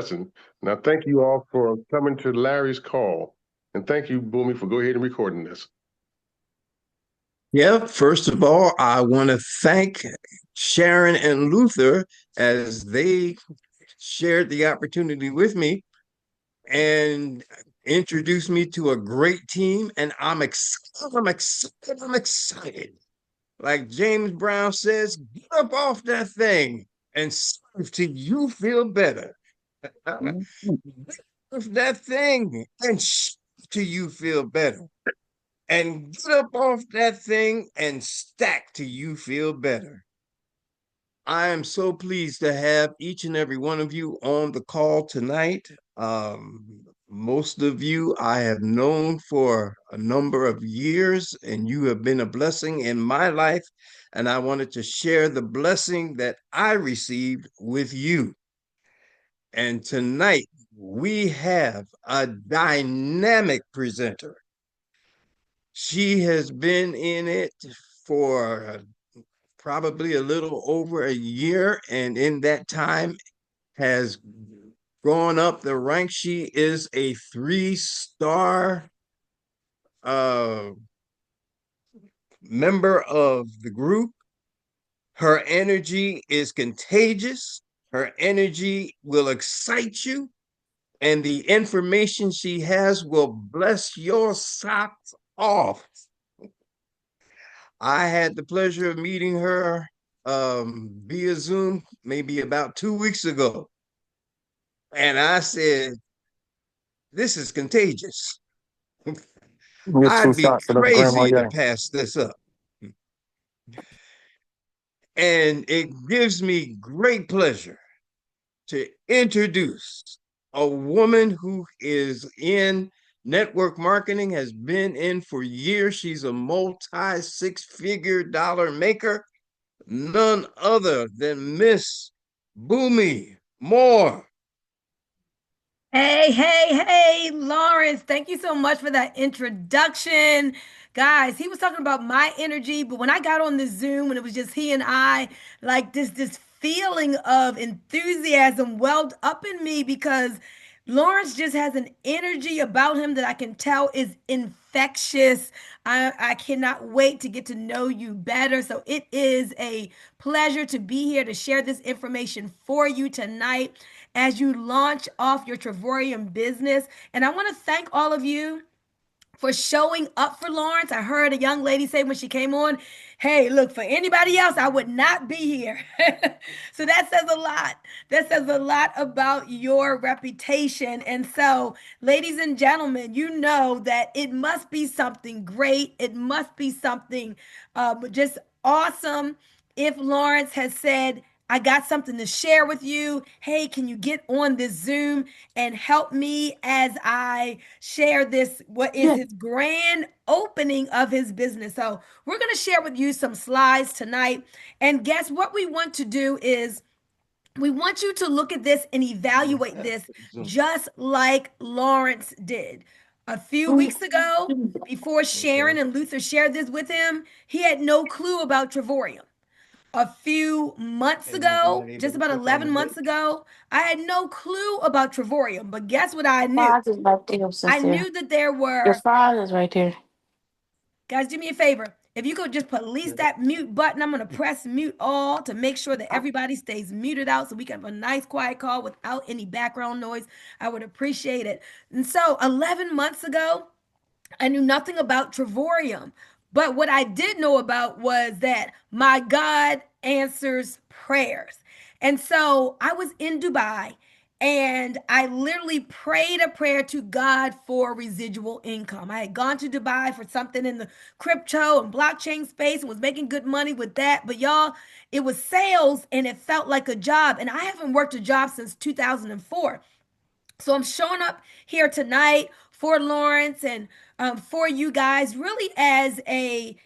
blessing. And I thank you all for coming to Larry's call. And thank you, Bunmi, for go ahead and recording this. Yeah, first of all, I want to thank Sharon and Luther as they shared the opportunity with me and introduced me to a great team. And I'm excited. I'm excited. I'm excited. Like James Brown says, get up off that thing and serve till you feel better. Get off that thing and serve till you feel better. And get up off that thing and stack till you feel better. I am so pleased to have each and every one of you on the call tonight. Most of you I have known for a number of years, and you have been a blessing in my life. And I wanted to share the blessing that I received with you. And tonight we have a dynamic presenter. She has been in it for probably a little over a year, and in that time has gone up the ranks. She is a three-star uh, member of the group. Her energy is contagious. Her energy will excite you, and the information she has will bless your socks off. I had the pleasure of meeting her via Zoom maybe about 2 weeks ago. And I said, this is contagious. Get two I'd be shots of the grandma crazy to gang. pass this up. And it gives me great pleasure to introduce a woman who is in network marketing, has been in for years. She's a multi six-figure dollar maker, none other than Miss Bunmi Moore. Hey, Lawrence, thank you so much for that introduction. Guys, he was talking about my energy, but when I got on the Zoom, when it was just he and I, like this feeling of enthusiasm welled up in me because Lawrence just has an energy about him that I can tell is infectious. I cannot wait to get to know you better. So it is a pleasure to be here to share this information for you tonight as you launch off your Travorium business. And I want to thank all of you for showing up for Lawrence. I heard a young lady say when she came on, hey, look, for anybody else, I would not be here. So that says a lot. That says a lot about your reputation. And so, ladies and gentlemen, you know that it must be something great. It must be something just awesome if Lawrence has said, I got something to share with you. Hey, can you get on this Zoom and help me as I share this, what is his grand opening of his business? So, we're going to share with you some slides tonight. And guess what we want to do is we want you to look at this and evaluate this just like Lawrence did. A few weeks ago, before Sharon and Luther shared this with him, he had no clue about Travorium. A few months ago, just about 11 months ago, I had no clue about Travorium. But guess what I knew? Fries is right there, I sister. knew that there Your were, fries is right there. guys, do me a favor. If you could just police that mute button, I'm going to press mute all to make sure that everybody stays muted out so we can have a nice quiet call without any background noise. I would appreciate it. And so 11 months ago, I knew nothing about Travorium. But what I did know about was that my God answers prayers. And so I was in Dubai and I literally prayed a prayer to God for residual income. I had gone to Dubai for something in the crypto and blockchain space and was making good money with that. But y'all, it was sales and it felt like a job. And I haven't worked a job since 2004. So I'm showing up here tonight for Lawrence and for you guys, really as a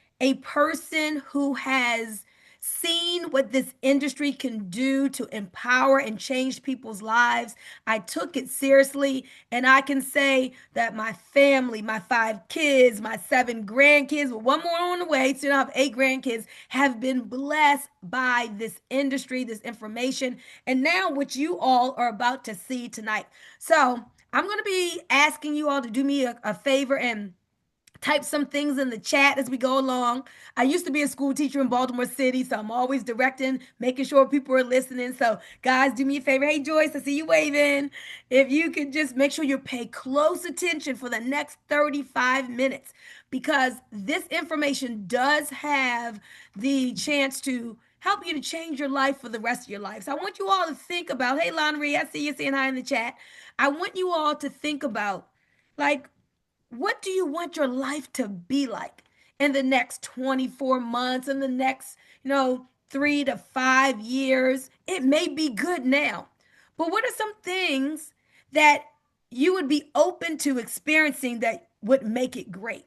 person who has seen what this industry can do to empower and change people's lives. I took it seriously, and I can say that my family, my 5 kids, my 7 grandkids, with one more on the way, so I have 8 grandkids, have been blessed by this industry, this information, and now what you all are about to see tonight. So I'm going to be asking you all to do me a favor and type some things in the chat as we go along. I used to be a school teacher in Baltimore City, so I'm always directing, making sure people are listening. So, guys, do me a favor. Hey, Joyce, I see you waving. If you could just make sure you pay close attention for the next 35 minutes, because this information does have the chance to help you to change your life for the rest of your life. So, I want you all to think about, hey, Lonry, I see you saying hi in the chat. I want you all to think about, like, what do you want your life to be like in the next 24 months, in the next, 3 to 5 years? It may be good now, but what are some things that you would be open to experiencing that would make it great?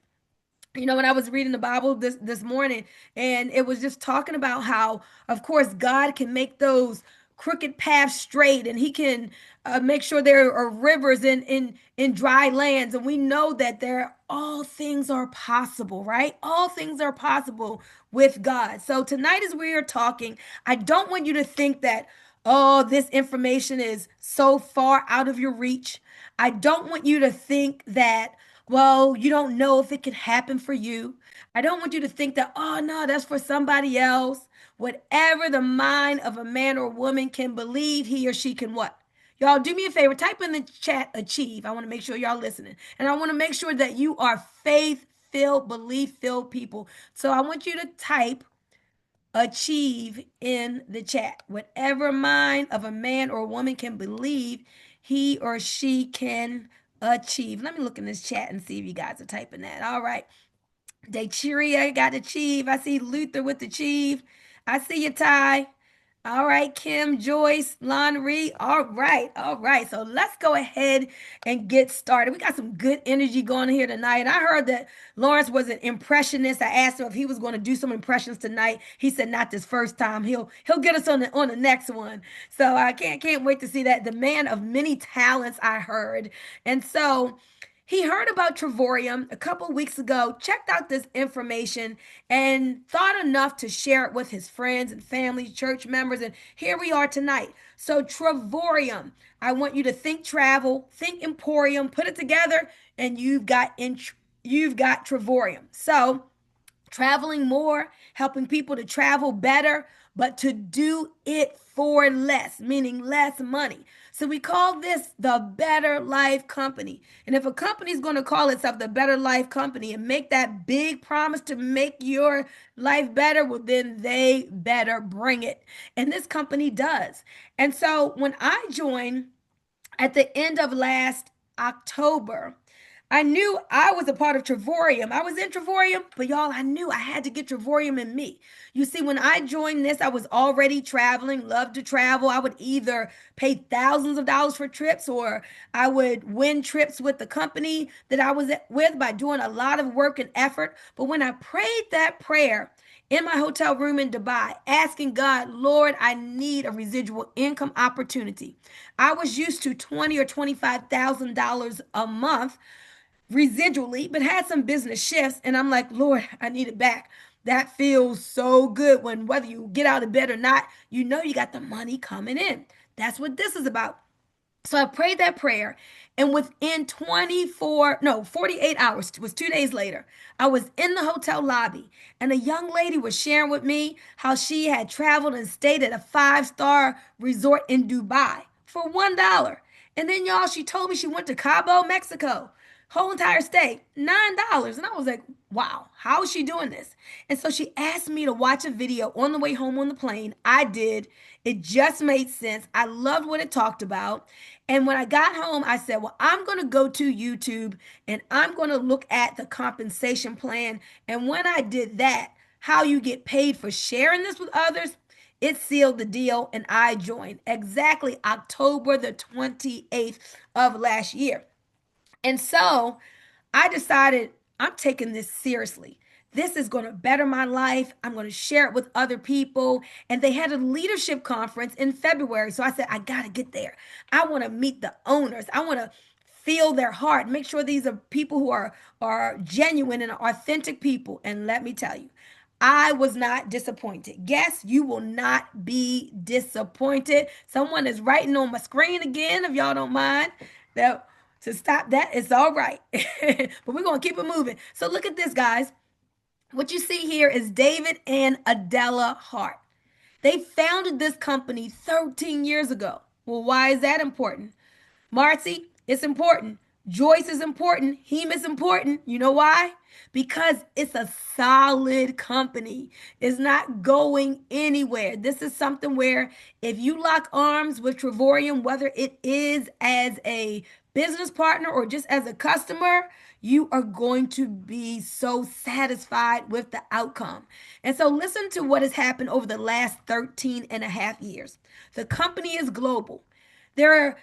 When I was reading the Bible this morning, and it was just talking about how, of course, God can make those crooked paths straight, and He can make sure there are rivers in dry lands, and we know that all things are possible, right? All things are possible with God. So tonight, as we are talking, I don't want you to think that, oh, this information is so far out of your reach. I don't want you to think that, well, you don't know if it could happen for you. I don't want you to think that, oh, no, that's for somebody else. Whatever the mind of a man or woman can believe, he or she can what? Y'all do me a favor, type in the chat achieve. I want to make sure y'all listening. And I want to make sure that you are faith filled, belief filled people. So I want you to type achieve in the chat. Whatever mind of a man or woman can believe, he or she can achieve. Let me look in this chat and see if you guys are typing that. All right. Daycheria got achieve. I see Luther with achieve. I see you, Ty. All right, Kim, Joyce, Lonry. All right, all right. So let's go ahead and get started. We got some good energy going here tonight. I heard that Lawrence was an impressionist. I asked him if he was going to do some impressions tonight. He said not this first time. He'll get us on the next one. So I can't wait to see that. The man of many talents, I heard. And so he heard about Travorium a couple weeks ago, checked out this information, and thought enough to share it with his friends and family, church members, and here we are tonight. So, Travorium, I want you to think travel, think emporium, put it together, and you've got Travorium. So, traveling more, helping people to travel better, but to do it for less, meaning less money. So we call this the Better Life Company. And if a company is going to call itself the Better Life Company and make that big promise to make your life better, well, then they better bring it. And this company does. And so when I joined at the end of last October, I knew I was a part of Travorium. I was in Travorium, but y'all, I knew I had to get Travorium in me. You see, when I joined this, I was already traveling, loved to travel. I would either pay thousands of dollars for trips, or I would win trips with the company that I was with by doing a lot of work and effort. But when I prayed that prayer in my hotel room in Dubai, asking God, Lord, I need a residual income opportunity. I was used to $20,000 or $25,000 a month residually, but had some business shifts. And I'm like, Lord, I need it back. That feels so good when whether you get out of bed or not, you know you got the money coming in. That's what this is about. So I prayed that prayer, and within 48 hours, it was 2 days later, I was in the hotel lobby, and a young lady was sharing with me how she had traveled and stayed at a 5-star resort in Dubai for $1. And then, y'all, she told me she went to Cabo, Mexico. Whole entire stay, $9. And I was like, wow, how is she doing this? And so she asked me to watch a video on the way home on the plane. I did. It just made sense. I loved what it talked about. And when I got home, I said, well, I'm going to go to YouTube and I'm going to look at the compensation plan. And when I did that, how you get paid for sharing this with others, it sealed the deal, and I joined exactly October the 28th of last year. And so I decided I'm taking this seriously. this is going to better my life. I'm going to share it with other people. And they had a leadership conference in February. So I said, I got to get there. I want to meet the owners. I want to feel their heart, make sure these are people who are genuine and authentic people. And let me tell you, I was not disappointed. Yes, you will not be disappointed. Someone is writing on my screen again, if y'all don't mind. That to stop that, it's all right. But we're gonna keep it moving. So look at this, guys. What you see here is David and Adela Hart. They founded this company 13 years ago. Well, why is that important? Marcy, it's important. Joyce is important. Heem is important. You know why? Because it's a solid company. It's not going anywhere. This is something where if you lock arms with Travorium, whether it is as a business partner or just as a customer, you are going to be so satisfied with the outcome. And so listen to what has happened over the last 13 and a half years. The company is global. They're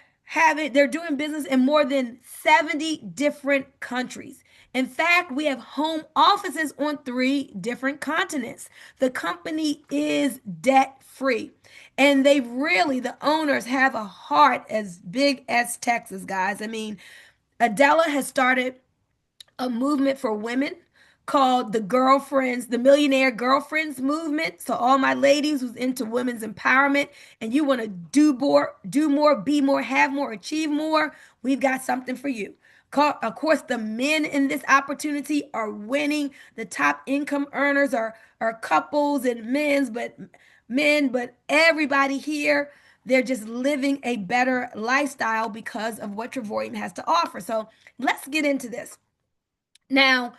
they're doing business in more than 70 different countries. In fact, we have home offices on 3 different continents. The company is debt free. And they really, the owners have a heart as big as Texas, guys. I mean, Adela has started a movement for women called the Millionaire Girlfriends Movement. So all my ladies who's into women's empowerment and you want to do more, be more, have more, achieve more, we've got something for you. Of course, the men in this opportunity are winning. The top income earners are couples and but everybody here, they're just living a better lifestyle because of what Travorium has to offer. So let's get into this. Now,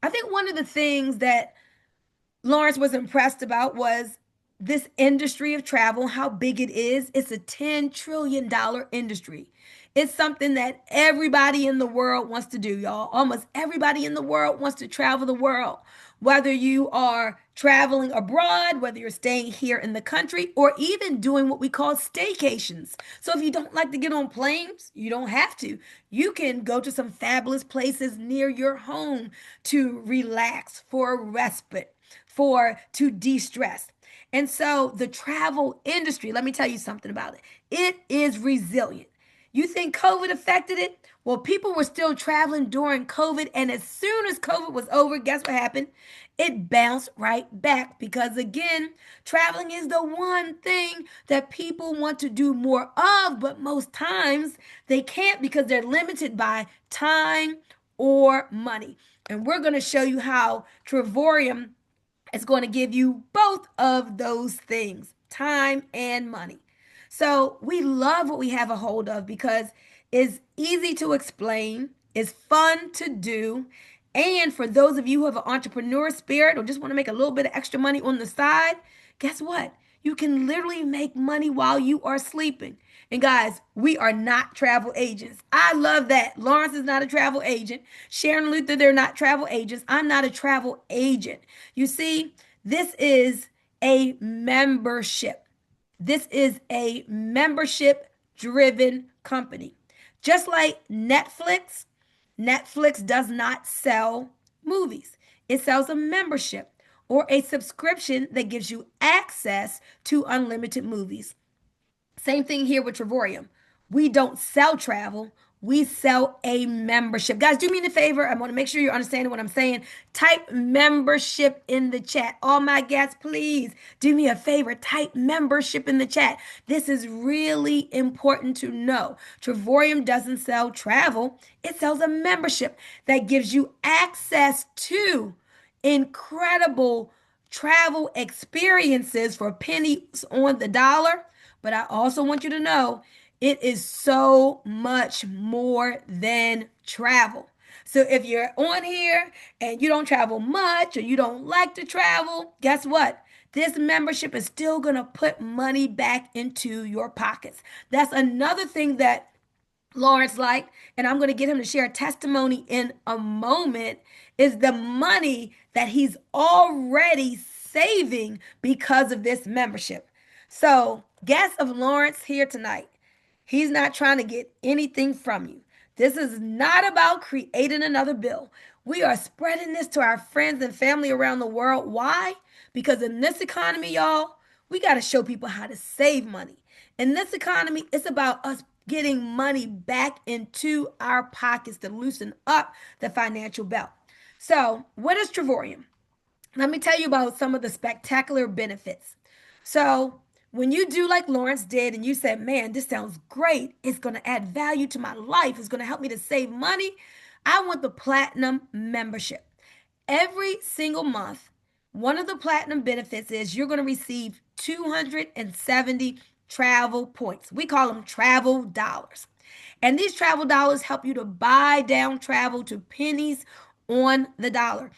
I think one of the things that Lawrence was impressed about was this industry of travel, how big it is. It's a $10 trillion industry. It's something that everybody in the world wants to do, y'all. Almost everybody in the world wants to travel the world. Whether you are traveling abroad, whether you're staying here in the country, or even doing what we call staycations. So if you don't like to get on planes, you don't have to. You can go to some fabulous places near your home to relax, for a respite, to de-stress. And so the travel industry, let me tell you something about it. It is resilient. You think COVID affected it? Well, people were still traveling during COVID, and as soon as COVID was over, guess what happened? It bounced right back because, again, traveling is the one thing that people want to do more of, but most times they can't because they're limited by time or money. And we're going to show you how Travorium is going to give you both of those things, time and money. So we love what we have a hold of because it's easy to explain, it's fun to do. And for those of you who have an entrepreneur spirit or just want to make a little bit of extra money on the side, guess what? You can literally make money while you are sleeping. And guys, we are not travel agents. I love that. Lawrence is not a travel agent. Sharon Luther, they're not travel agents. I'm not a travel agent. You see, this is a membership. This is a membership driven company. Just like Netflix, Netflix does not sell movies, it sells a membership or a subscription that gives you access to unlimited movies. Same thing here with Travorium. We don't sell travel. We sell a membership. Guys, do me a favor. I want to make sure you're understanding what I'm saying. Type membership in the chat. All my guests, please do me a favor. Type membership in the chat. This is really important to know. Travorium doesn't sell travel. It sells a membership that gives you access to incredible travel experiences for pennies on the dollar. But I also want you to know it is so much more than travel. So if you're on here and you don't travel much or you don't like to travel, guess what? This membership is still going to put money back into your pockets. That's another thing that Lawrence liked, and I'm going to get him to share a testimony in a moment, is the money that he's already saving because of this membership. So, guests of Lawrence here tonight, he's not trying to get anything from you. This is not about creating another bill. We are spreading this to our friends and family around the world. Why? Because in this economy, y'all, we got to show people how to save money. In this economy, it's about us getting money back into our pockets to loosen up the financial belt. So, what is Travorium? Let me tell you about some of the spectacular benefits. So, when you do like Lawrence did and you said, man, this sounds great, it's going to add value to my life, it's going to help me to save money, I want the platinum membership. Every single month, one of the platinum benefits is you're going to receive 270 travel points. We call them travel dollars. And these travel dollars help you to buy down travel to pennies on the dollar.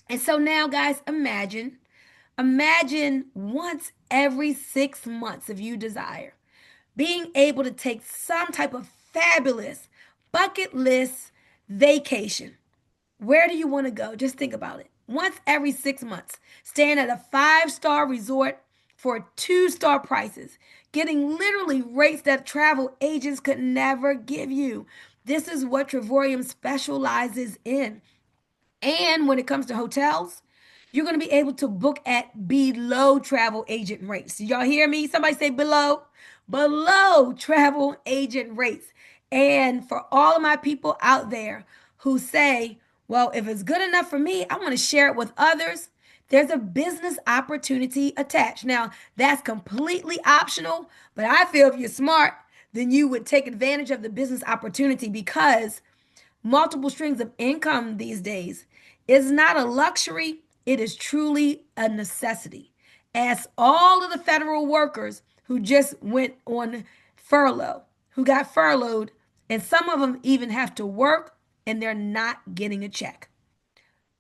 And so now, guys, imagine once every 6 months, if you desire, being able to take some type of fabulous bucket list vacation. Where do you want to go? Just think about it. Once every 6 months, staying at a five-star resort for two-star prices, getting literally rates that travel agents could never give you. This is what Travorium specializes in. And when it comes to hotels, you're going to be able to book at below travel agent rates. Did y'all hear me? Somebody say below. Below travel agent rates. And for all of my people out there who say, well, if it's good enough for me, I want to share it with others. There's a business opportunity attached. Now, that's completely optional, but I feel if you're smart, then you would take advantage of the business opportunity because multiple streams of income these days is not a luxury, it is truly a necessity. Ask all of the federal workers who just went on furlough, who got furloughed, and some of them even have to work and they're not getting a check.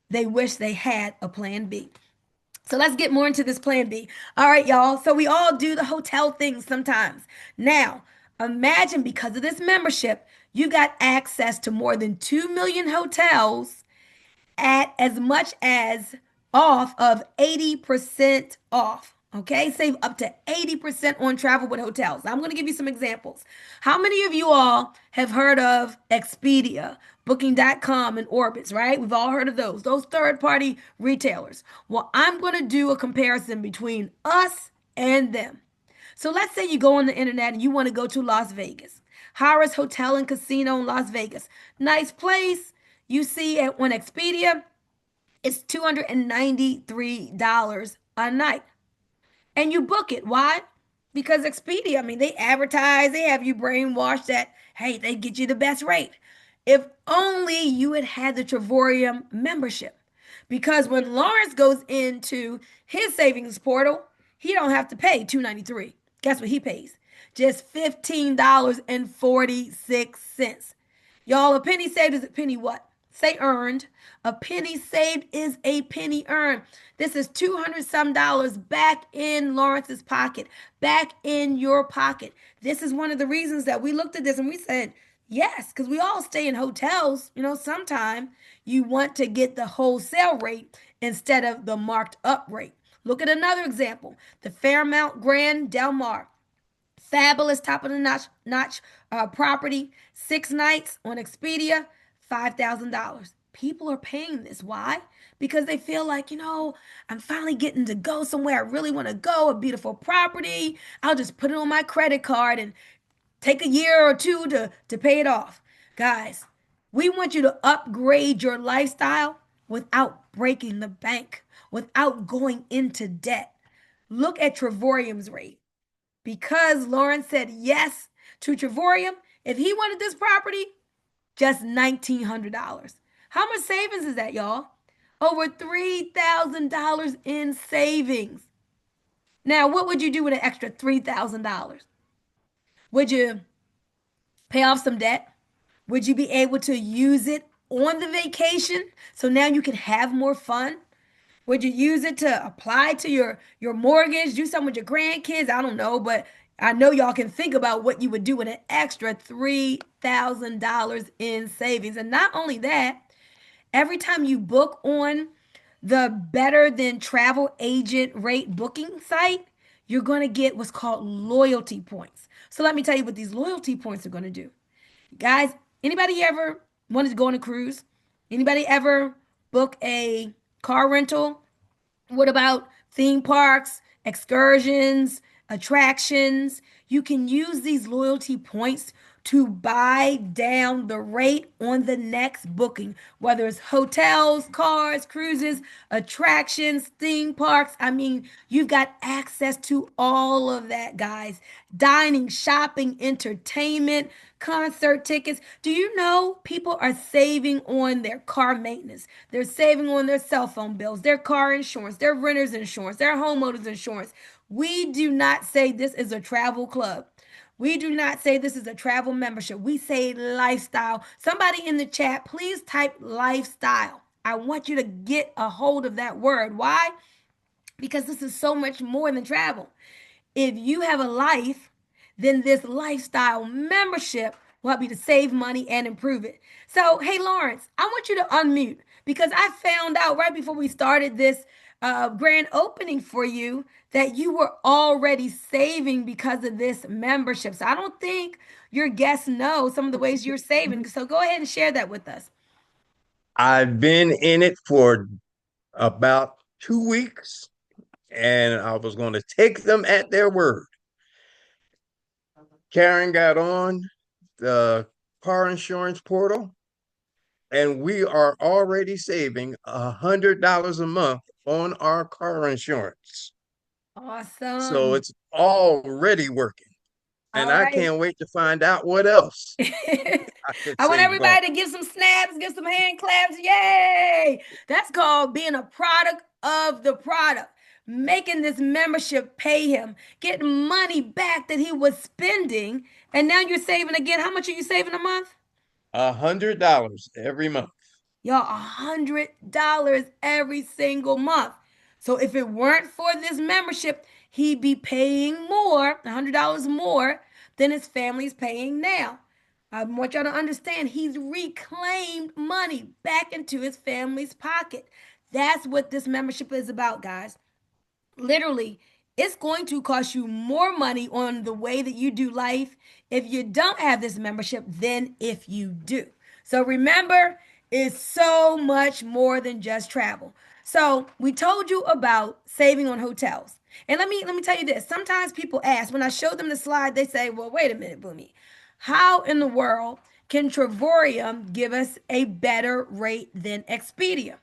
They wish they had a plan B. So let's get more into this plan B. All right, y'all. So we all do the hotel thing sometimes. Now, imagine because of this membership, you got access to more than 2 million hotels at as much as off of 80% off. Okay, save up to 80% on travel with hotels. I'm going to give you some examples. How many of you all have heard of Expedia, Booking.com, and Orbitz, right? We've all heard of those third party retailers. Well, I'm going to do a comparison between us and them. So let's say you go on the internet and you want to go to Las Vegas. Harrah's Hotel and Casino in Las Vegas. Nice place. You see it on Expedia, it's $293 a night. And you book it. Why? Because Expedia, I mean, they advertise, they have you brainwashed that, hey, they get you the best rate. If only you had had the Travorium membership. Because when Lawrence goes into his savings portal, he don't have to pay $293. Guess what he pays? Just $15.46. Y'all, a penny saved is a penny what? Say earned. A penny saved is a penny earned. This is 200 some dollars back in Lawrence's pocket, back in your pocket. This is one of the reasons that we looked at this and we said, yes, because we all stay in hotels. You know, sometime you want to get the wholesale rate instead of the marked up rate. Look at another example, the Fairmount Grand Del Mar. Fabulous top of the notch property, 6 nights on Expedia, $5,000. People are paying this. Why? Because they feel like, I'm finally getting to go somewhere I really want to go, a beautiful property. I'll just put it on my credit card and take a year or two to pay it off. Guys, we want you to upgrade your lifestyle without breaking the bank, without going into debt. Look at Travorium's rate. Because Lawrence said yes to Travorium, if he wanted this property, just $1,900. How much savings is that, y'all? Over $3,000 in savings. Now, what would you do with an extra $3,000? Would you pay off some debt? Would you be able to use it on the vacation so now you can have more fun? Would you use it to apply to your mortgage, do something with your grandkids? I don't know, but I know y'all can think about what you would do with an extra $3,000 in savings. And not only that, every time you book on the better than travel agent rate booking site, you're going to get what's called loyalty points. So let me tell you what these loyalty points are going to do. Guys, Anybody ever wanted to go on a cruise? Anybody ever book a car rental? What about theme parks, excursions, attractions? You can use these loyalty points to buy down the rate on the next booking, whether it's hotels, cars, cruises, attractions, theme parks. I mean, you've got access to all of that, guys. Dining, shopping, entertainment, concert tickets. Do you know people are saving on their car maintenance? They're saving on their cell phone bills, their car insurance, their renter's insurance, their homeowner's insurance. We do not say this is a travel club. We do not say this is a travel membership. We say lifestyle. Somebody in the chat, please type lifestyle. I want you to get a hold of that word. Why? Because this is so much more than travel. If you have a life, then this lifestyle membership will help you to save money and improve it. So, hey, Lawrence, I want you to unmute because I found out right before we started this grand opening for you that you were already saving because of this membership. So, I don't think your guests know some of the ways you're saving. So, go ahead and share that with us. I've been in it for about 2 weeks, and I was going to take them at their word. Karen got on the car insurance portal, and we are already saving $100 a month on our car insurance. So Awesome. it's already working, and All I right. can't wait to find out what else I could I want save on. everybody to give some snaps, give some hand claps. Yay! That's called being a product of the product. Making this membership pay him, getting money back that he was spending, and now you're saving again. How much are you saving a month? $100 every month. Y'all, $100 every single month. So if it weren't for this membership, he'd be paying more, $100 more than his family's paying now. I want y'all to understand he's reclaimed money back into his family's pocket. That's what this membership is about, guys. Literally, it's going to cost you more money on the way that you do life if you don't have this membership than if you do. So remember, it's so much more than just travel. So we told you about saving on hotels. And let me tell you this. Sometimes people ask, when I show them the slide, they say, well, wait a minute, Bunmi. How in the world can Travorium give us a better rate than Expedia?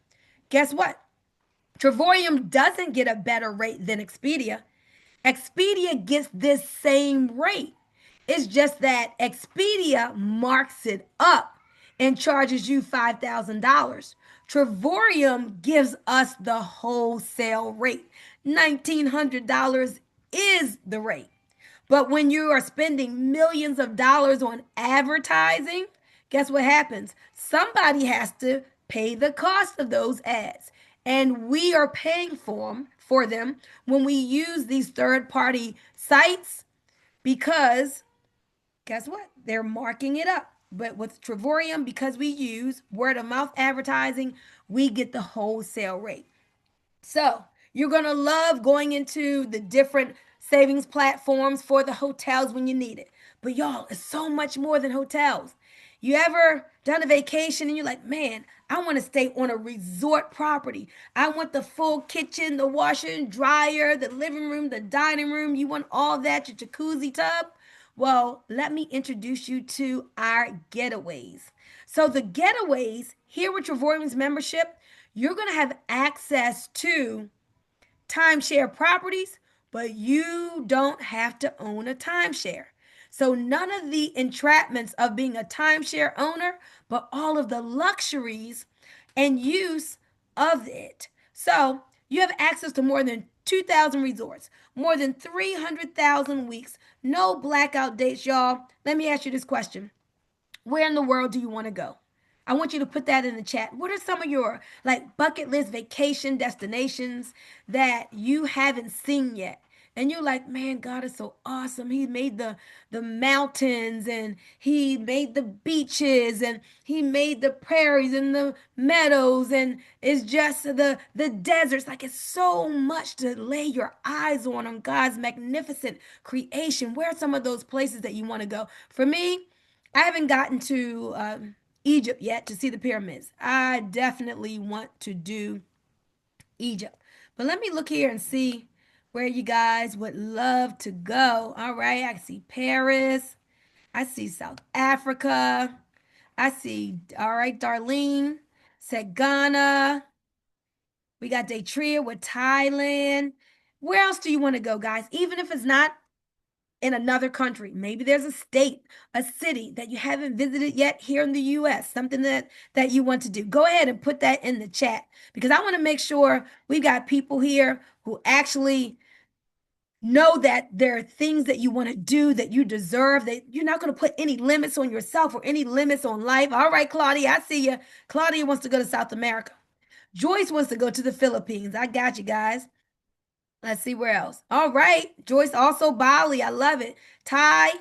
Guess what? Travorium doesn't get a better rate than Expedia. Expedia gets this same rate. It's just that Expedia marks it up and charges you $5,000. Travorium gives us the wholesale rate. $1,900 is the rate. But when you are spending millions of dollars on advertising, guess what happens? Somebody has to pay the cost of those ads. And we are paying for them when we use these third party sites because guess what? They're marking it up. But with Travorium, because we use word of mouth advertising, we get the wholesale rate. So you're going to love going into the different savings platforms for the hotels when you need it. But y'all, it's so much more than hotels. You ever done a vacation and you're like, man, I want to stay on a resort property. I want the full kitchen, the washer and dryer, the living room, the dining room. You want all that, your jacuzzi tub. Well, let me introduce you to our getaways. So the getaways here with Travorium's membership, you're going to have access to timeshare properties, but you don't have to own a timeshare. So, none of the entrapments of being a timeshare owner, but all of the luxuries and use of it. So, you have access to more than 2,000 resorts, more than 300,000 weeks, no blackout dates, y'all. Let me ask you this question. Where in the world do you want to go? I want you to put that in the chat. What are some of your like bucket list vacation destinations that you haven't seen yet? And you're like, man, God is so awesome. He made the mountains and he made the beaches and he made the prairies and the meadows and it's just the deserts. Like it's so much to lay your eyes on God's magnificent creation. Where are some of those places that you want to go? For me, I haven't gotten to Egypt yet to see the pyramids. I definitely want to do Egypt. But let me look here and see where you guys would love to go. All right, I see Paris. I see South Africa. I see, all right, Darlene said Ghana. We got Daytria with Thailand. Where else do you want to go, guys? Even if it's not in another country, maybe there's a state, a city that you haven't visited yet here in the US, something that you want to do. Go ahead and put that in the chat because I want to make sure we got people here who actually know that there are things that you want to do that you deserve, that you're not going to put any limits on yourself or any limits on life. All right, Claudia, I see you. Claudia wants to go to South America. Joyce wants to go to the Philippines. I got you guys. Let's see where else. All right. Joyce also Bali. I love it. Thai,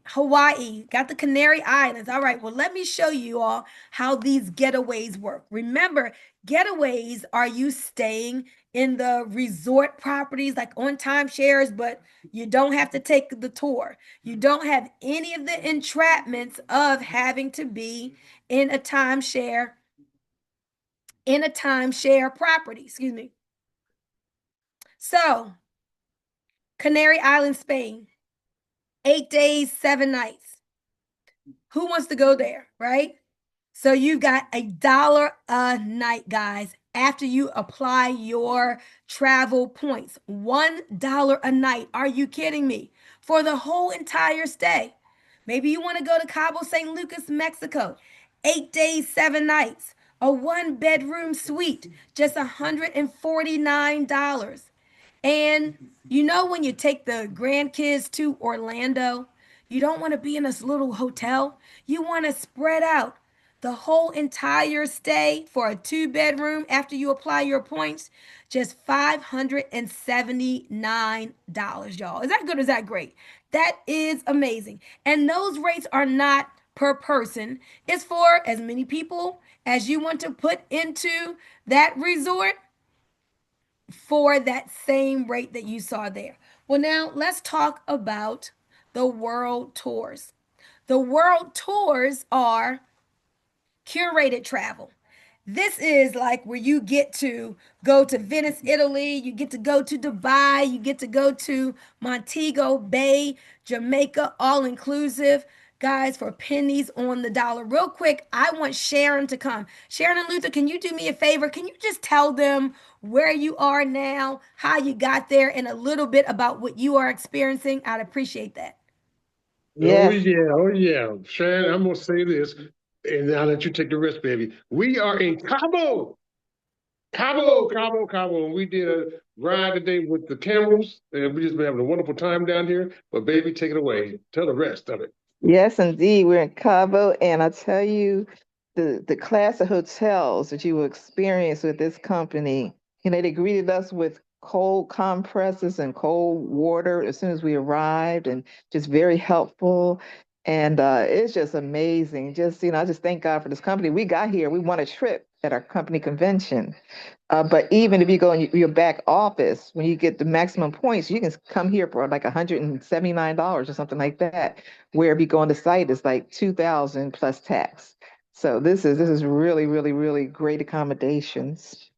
Hawaii, got the Canary Islands. All right, well, let me show you all how these getaways work. Remember, getaways are you staying in the resort properties like on timeshares, but you don't have to take the tour. You don't have any of the entrapments of having to be in a timeshare property, excuse me. So, Canary Islands, Spain, 8 days, 7 nights. Who wants to go there, right? So you got $1 a night, guys, after you apply your travel points. $1 a night. Are you kidding me? For the whole entire stay. Maybe you want to go to Cabo San Lucas, Mexico. 8 days, 7 nights. A 1-bedroom suite, just $149. And you know, when you take the grandkids to Orlando, you don't want to be in this little hotel. You want to spread out the whole entire stay for a 2-bedroom after you apply your points, just $579, y'all. Is that good or is that great? That is amazing. And those rates are not per person. It's for as many people as you want to put into that resort for that same rate that you saw there. Well, now let's talk about the world tours. The world tours are curated travel. This is like where you get to go to Venice, Italy, you get to go to Dubai, you get to go to Montego Bay, Jamaica, all inclusive. Guys, for pennies on the dollar. Real quick, I want Sharon to come. Sharon and Luther, can you do me a favor? Can you just tell them where you are now, how you got there, and a little bit about what you are experiencing? I'd appreciate that. Oh Yes. yeah, oh yeah. Shannon, I'm gonna say this, and I'll let you take the rest, baby. We are in Cabo. Cabo. And we did a ride today with the camels, and we just been having a wonderful time down here. But baby, take it away. Tell the rest of it. Yes, indeed. We're in Cabo, and I tell you, the class of hotels that you will experience with this company, they greeted us with cold compresses and cold water as soon as we arrived, and just very helpful. And it's just amazing. Just, I just thank God for this company. We got here, we won a trip at our company convention. But even if you go in your back office, when you get the maximum points, you can come here for like $179 or something like that. Where if you go on the site, it's like 2,000 plus tax. So this is really, really, really great accommodations.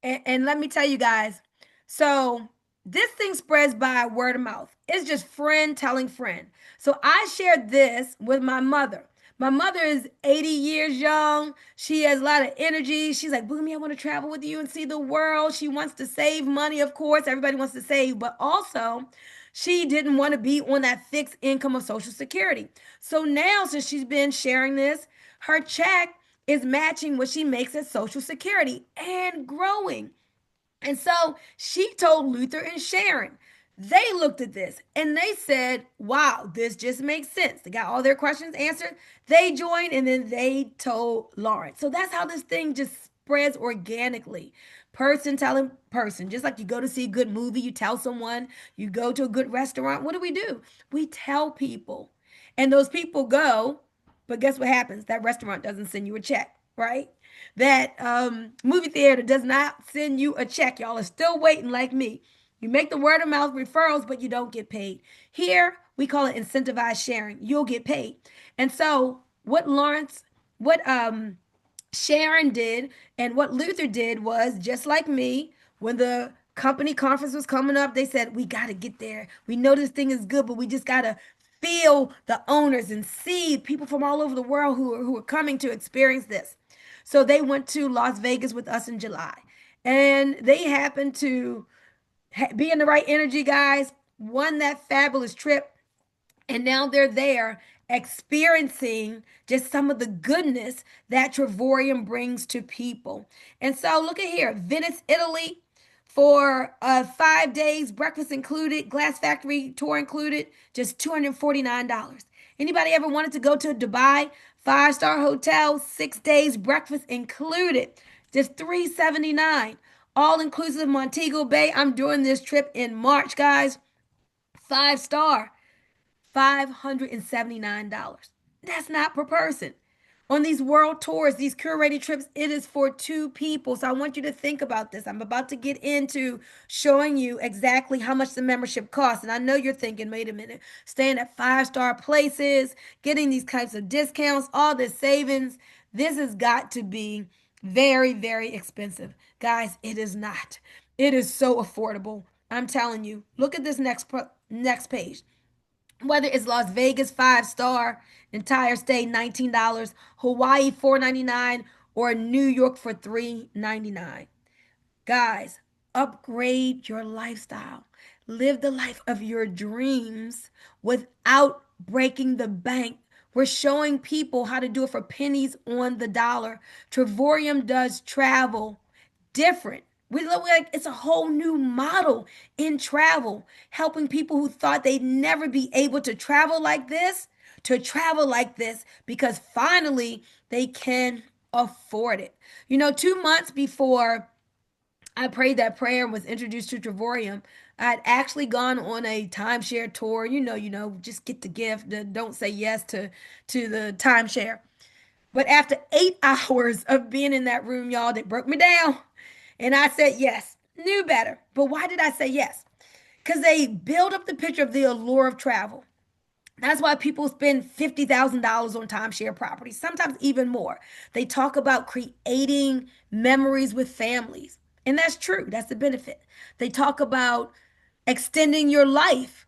And let me tell you guys, so this thing spreads by word of mouth. It's just friend telling friend. So I shared this with my mother. My mother is 80 years young. She has a lot of energy. She's like, Boomy, I want to travel with you and see the world. She wants to save money, of course. Everybody wants to save, but also she didn't want to be on that fixed income of Social Security. So now, since she's been sharing this, her check is matching what she makes at Social Security and growing. And so she told Luther and Sharon. They looked at this and they said, wow, this just makes sense. They got all their questions answered. They joined and then they told Lawrence. So that's how this thing just spreads organically. Person telling person. Just like you go to see a good movie, you tell someone, you go to a good restaurant. What do? We tell people. And those people go, but guess what happens? That restaurant doesn't send you a check, right? That movie theater does not send you a check. Y'all are still waiting like me. You make the word of mouth referrals, but you don't get paid. Here, We call it incentivized sharing. You'll get paid. And so what Sharon did and what Luther did was just like me. When the company conference was coming up, they said, we got to get there. We know this thing is good, but we just got to feel the owners and see people from all over the world who are coming to experience this. So they went to Las Vegas with us in July. And they happened to be in the right energy, guys. Won that fabulous trip, and now they're there experiencing just some of the goodness that Travorium brings to people. And so look at here, Venice, Italy, for 5 days, breakfast included, glass factory tour included, just $249. Anybody ever wanted to go to Dubai? 5-star hotel, 6 days, breakfast included, just $379. All inclusive Montego Bay. I'm doing this trip in March, guys. 5-star. $579. That's not per person. On these world tours, these curated trips, it is for two people. So I want you to think about this. I'm about to get into showing you exactly how much the membership costs. And I know you're thinking, wait a minute, staying at 5-star places, getting these types of discounts, all this savings. This has got to be very, very expensive. Guys, it is not. It is so affordable. I'm telling you. Look at this next page. Whether it's Las Vegas 5-star, entire stay $19, Hawaii $499, or New York for $399. Guys, upgrade your lifestyle. Live the life of your dreams without breaking the bank. We're showing people how to do it for pennies on the dollar. Travorium does travel different. We look like it's a whole new model in travel, helping people who thought they'd never be able to travel like this to travel like this because finally they can afford it. 2 months before I prayed that prayer and was introduced to Travorium, I'd actually gone on a timeshare tour. Just get the gift. Don't say yes to the timeshare. But after 8 hours of being in that room, y'all, they broke me down. And I said yes, knew better. But why did I say yes? Because they build up the picture of the allure of travel. That's why people spend $50,000 on timeshare properties, sometimes even more. They talk about creating memories with families. And that's true, that's the benefit. They talk about extending your life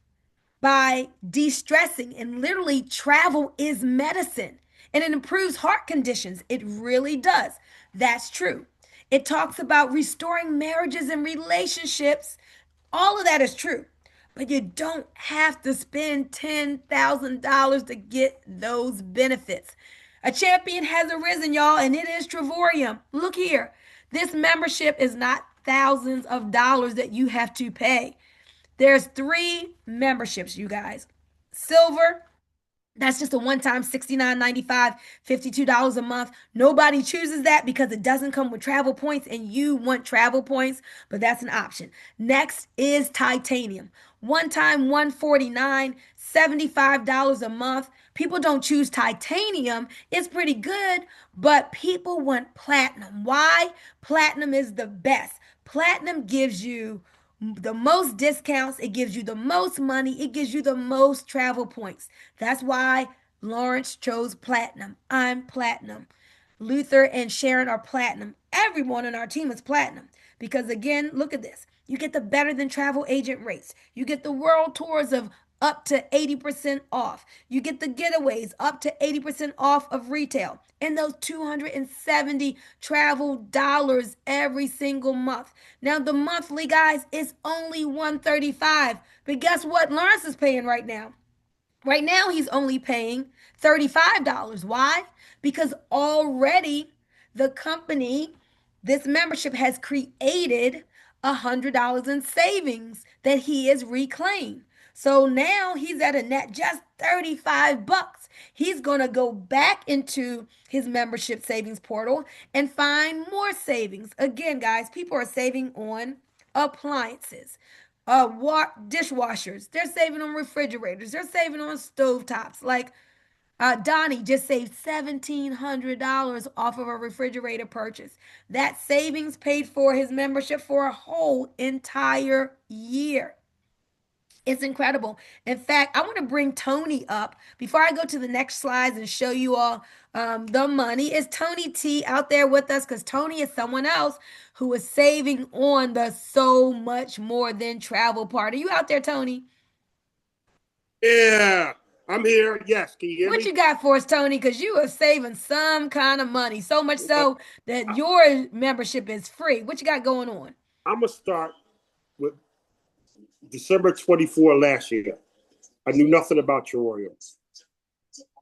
by de stressing, and literally, travel is medicine and it improves heart conditions. It really does. That's true. It talks about restoring marriages and relationships. All of that is true. But you don't have to spend $10,000 to get those benefits. A champion has arisen, y'all, and it is Travorium. Look here. This membership is not thousands of dollars that you have to pay. There's 3 memberships, you guys. Silver, that's just a one-time $69.95, $52 a month. Nobody chooses that because it doesn't come with travel points and you want travel points, but that's an option. Next is titanium. One time $149, $75 a month. People don't choose titanium. It's pretty good, but people want platinum. Why? Platinum is the best. Platinum gives you the most discounts, it gives you the most money, it gives you the most travel points. That's why Lawrence chose platinum. I'm platinum. Luther and Sharon are platinum. Everyone on our team is platinum because, again, look at this. You get the better than travel agent rates. You get the world tours of up to 80% off. You get the getaways up to 80% off of retail. And those 270 travel dollars every single month. Now the monthly, guys, is only 135. But guess what Lawrence is paying right now? Right now, he's only paying $35. Why? Because already the company, this membership has created $100 in savings that he has reclaimed. So now he's at a net just 35 bucks. He's going to go back into his membership savings portal and find more savings. Again, guys, people are saving on appliances, dishwashers. They're saving on refrigerators. They're saving on stovetops. Like Donnie just saved $1,700 off of a refrigerator purchase. That savings paid for his membership for a whole entire year. It's incredible. In fact, I want to bring Tony up before I go to the next slides and show you all the money. Is Tony T out there with us? Because Tony is someone else who is saving on the so much more than travel part. Are you out there, Tony? Yeah, I'm here. Yes, can you hear What me? you got for us, Tony? Because you are saving some kind of money, so much so that your membership is free. What you got going on? I'm gonna start with December 24 last year. I knew nothing about Travorium.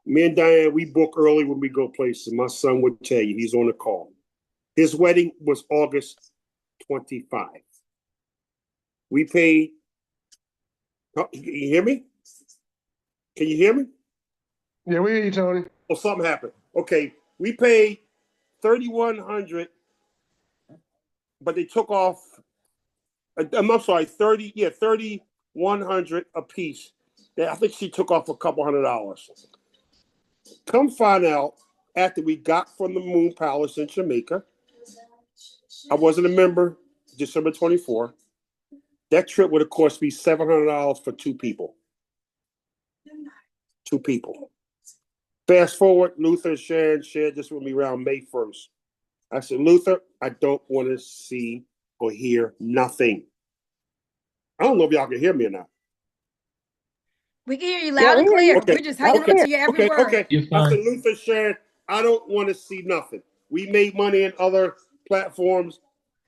Me and Diane, we book early when we go places. My son would tell you, he's on the call. His wedding was August 25. We paid. Oh, can you hear me? Can you hear me? Yeah, we hear you, Tony. Oh, something happened. Okay, we paid 3,100, but they took off. I'm sorry, 3,100 a piece. I think she took off a couple $100. Come find out after we got from the Moon Palace in Jamaica. I wasn't a member December 24. That trip would have cost me $700 for two people. Two people. Fast forward, Luther and Sharon shared this with me around May 1st. I said, Luther, I don't want to see or hear nothing. I don't know if y'all can hear me or not. We can hear you Yeah, loud we and hear clear. you. Okay. We're just hanging on Okay. to your every Okay. word. Okay. You're I said, fine. Luther, Sharon, I don't want to see nothing. We made money in other platforms.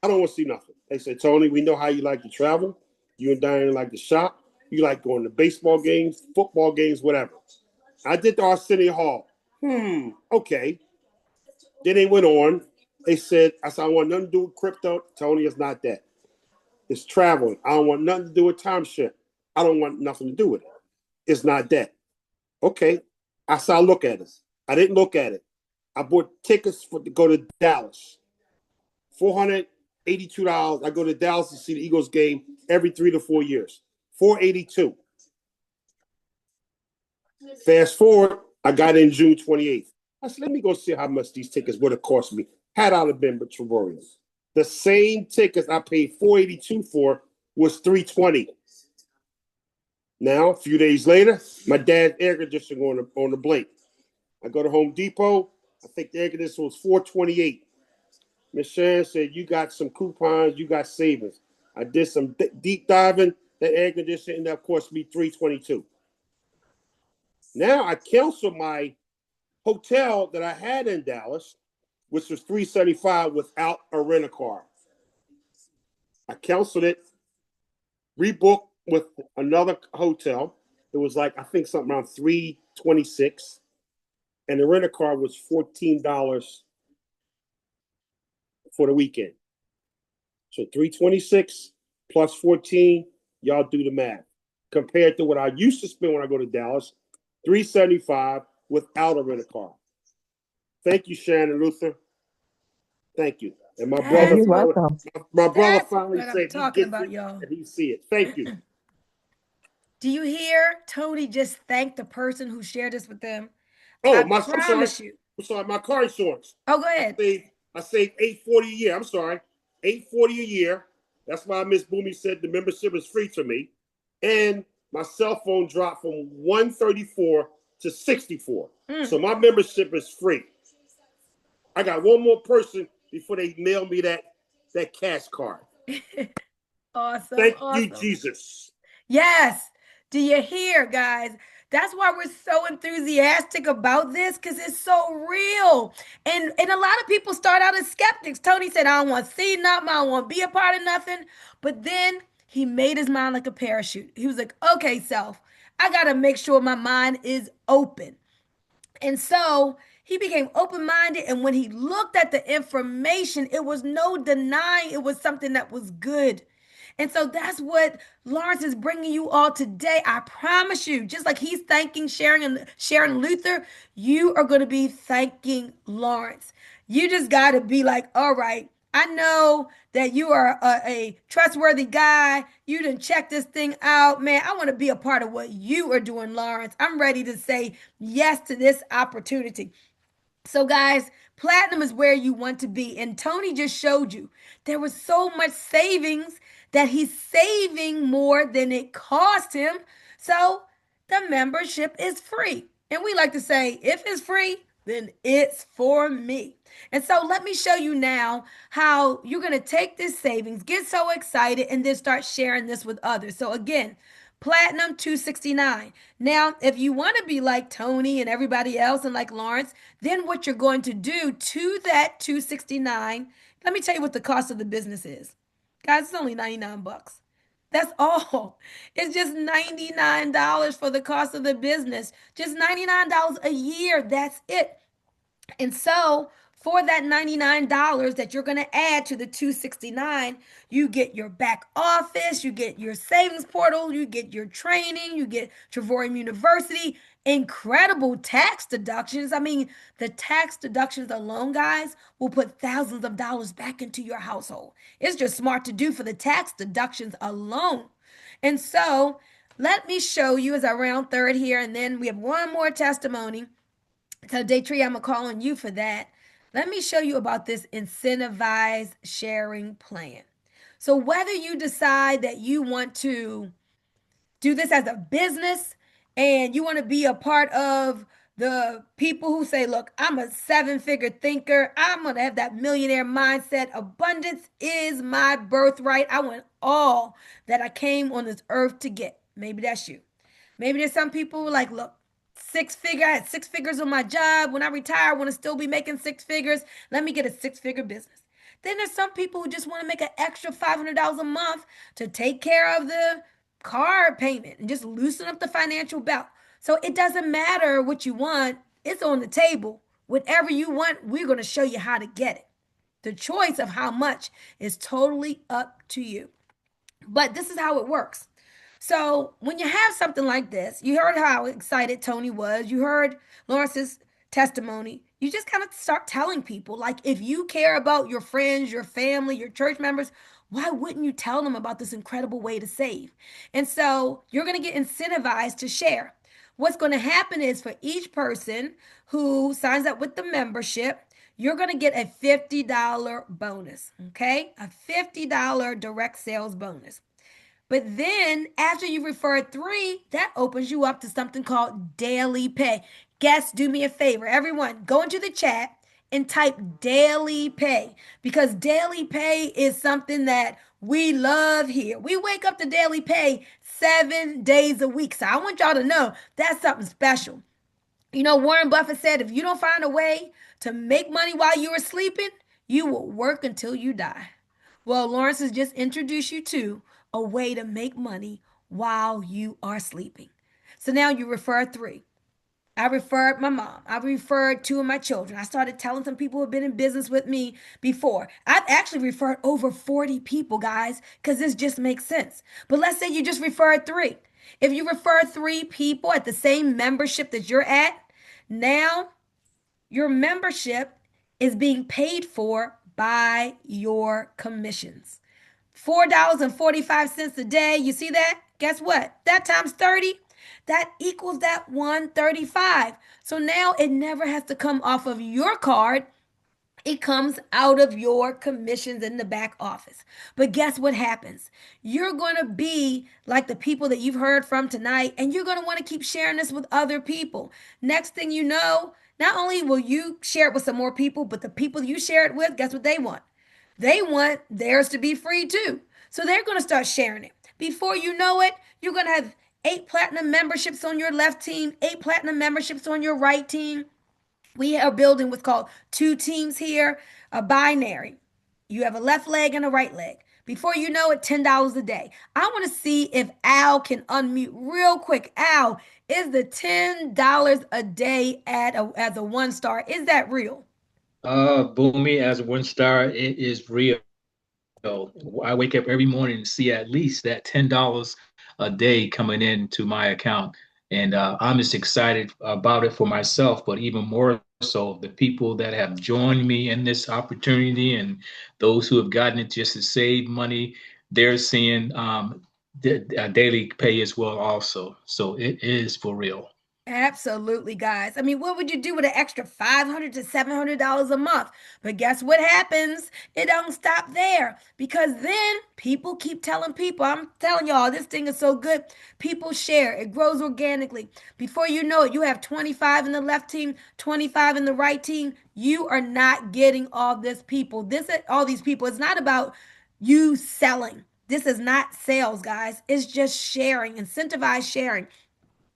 I don't want to see nothing. They said, Tony, we know how you like to travel. You and Diane like to shop. You like going to baseball games, football games, whatever. I did the Arsenio Hall. Okay. Then they went on. They said, I said, I want nothing to do with crypto. Tony, it's not that. It's traveling. I don't want nothing to do with timeshare. I don't want nothing to do with it. It's not that. Okay. I said, I'll look at it. I didn't look at it. I bought tickets to go to Dallas. $482. I go to Dallas to see the Eagles game every 3 to 4 years. $482. Fast forward, I got in June 28th. I said, let me go see how much these tickets would have cost me had I been with Travorium. The same tickets I paid $482 for was $320. Now, a few days later, my dad's air conditioner on the blink. I go to Home Depot. I think the air conditioner was $428. Miss Sharon said, you got some coupons, you got savings. I did some deep diving. That air conditioner ended up cost me $322. Now I canceled my hotel that I had in Dallas, which was $375 without a rent a car. I canceled it, rebooked with another hotel. It was like I think something around $326, and the rent a car was $14 for the weekend. So $326 plus 14, y'all do the math. Compared to what I used to spend when I go to Dallas, $375 without a rent a car. Thank you, Shannon Luther. Thank you. And my brother, You're That's welcome. my brother That's finally what I'm said he talking gets about, it y'all. and he see it. Thank you. Do you hear Tony just thank the person who shared this with them? Oh, I I'm sorry. promise you. I'm sorry. My car insurance. Oh, go ahead. I saved $840 a year. I'm sorry, $840 a year. That's why Miss Bunmi said the membership is free to me, and my cell phone dropped from 134 to 64. So my membership is free. I got one more person before they mail me that cash card. Awesome. Thank you, Awesome. Jesus. Yes. Do you hear, guys? That's why we're so enthusiastic about this because it's so real. And a lot of people start out as skeptics. Tony said, I don't want to see nothing, I don't want to be a part of nothing. But then he made his mind like a parachute. He was like, okay, self, I gotta make sure my mind is open. And so he became open minded. And when he looked at the information, it was no denying it was something that was good. And so that's what Lawrence is bringing you all today. I promise you, just like he's thanking Sharon Luther, you are going to be thanking Lawrence. You just got to be like, all right, I know that you are a trustworthy guy. You didn't check this thing out. Man, I want to be a part of what you are doing, Lawrence. I'm ready to say yes to this opportunity. So, guys, platinum is where you want to be. And Tony just showed you there was so much savings that he's saving more than it cost him. So the membership is free. And we like to say, if it's free, then it's for me. And so let me show you now how you're going to take this savings, get so excited, and then start sharing this with others. So again, Platinum 269. Now, if you want to be like Tony and everybody else and like Lawrence, then what you're going to do to that 269, let me tell you what the cost of the business is. Guys, it's only 99 bucks. That's all. It's just $99 for the cost of the business. Just $99 a year. That's it. And so for that $99 that you're going to add to the 269, you get your back office, you get your savings portal, you get your training, you get Travorium University, incredible tax deductions. I mean, the tax deductions alone, guys, will put thousands of dollars back into your household. It's just smart to do for the tax deductions alone. And so let me show you as I round third here, and then we have one more testimony. So, Daytree, I'm going to call on you for that. Let me show you about this incentivized sharing plan. So, whether you decide that you want to do this as a business and you want to be a part of the people who say, look, I'm a seven-figure thinker. I'm going to have that millionaire mindset. Abundance is my birthright. I want all that I came on this earth to get. Maybe that's you. Maybe there's some people who are like, look, I had six figures on my job. When I retire, I want to still be making six figures. Let me get a six-figure business. Then there's some people who just want to make an extra $500 a month to take care of the car payment and just loosen up the financial belt. So it doesn't matter what you want, it's on the table. Whatever you want, we're going to show you how to get it. The choice of how much is totally up to you. But this is how it works. So when you have something like this, you heard how excited Tony was. You heard Lawrence's testimony. You just kind of start telling people, like, if you care about your friends, your family, your church members, why wouldn't you tell them about this incredible way to save? And so you're going to get incentivized to share. What's going to happen is for each person who signs up with the membership, you're going to get a $50 bonus, okay? A $50 direct sales bonus. But then after you refer three, that opens you up to something called daily pay. Guests, do me a favor. Everyone, go into the chat and type daily pay because daily pay is something that we love here. We wake up to daily pay 7 days a week. So I want y'all to know that's something special. You know, Warren Buffett said, if you don't find a way to make money while you are sleeping, you will work until you die. Well, Lawrence has just introduced you to a way to make money while you are sleeping. So now you refer three. I referred my mom. I referred two of my children. I started telling some people who have been in business with me before. I've actually referred over 40 people, guys, because this just makes sense. But let's say you just referred three. If you refer three people at the same membership that you're at, now your membership is being paid for by your commissions. $4.45 a day. You see that? Guess what? That times 30, that equals that 135. So now it never has to come off of your card. It comes out of your commissions in the back office. But guess what happens? You're going to be like the people that you've heard from tonight, and you're going to want to keep sharing this with other people. Next thing you know, not only will you share it with some more people, but the people you share it with, guess what they want? They want theirs to be free too. So they're going to start sharing it. Before you know it, you're going to have 8 platinum memberships on your left team, 8 platinum memberships on your right team. We are building what's called 2 teams here, a binary. You have a left leg and a right leg. Before you know it, $10 a day. I want to see if Al can unmute real quick. Al, is the $10 a day as a 1-star, is that real? Bunmi, as a 1 star, it is real. I wake up every morning and see at least that $10 a day coming into my account. And I'm just excited about it for myself, but even more so, the people that have joined me in this opportunity and those who have gotten it just to save money, they're seeing daily pay as well also. So it is for real. Absolutely, guys. I mean, what would you do with an extra $500 to $700 a month? But guess what happens? It don't stop there because then people keep telling people. I'm telling y'all, this thing is so good. People share. It grows organically. Before you know it, you have 25 in the left team, 25 in the right team. You are not getting all this people. This all these people. It's not about you selling. This is not sales, guys. It's just sharing, incentivized sharing.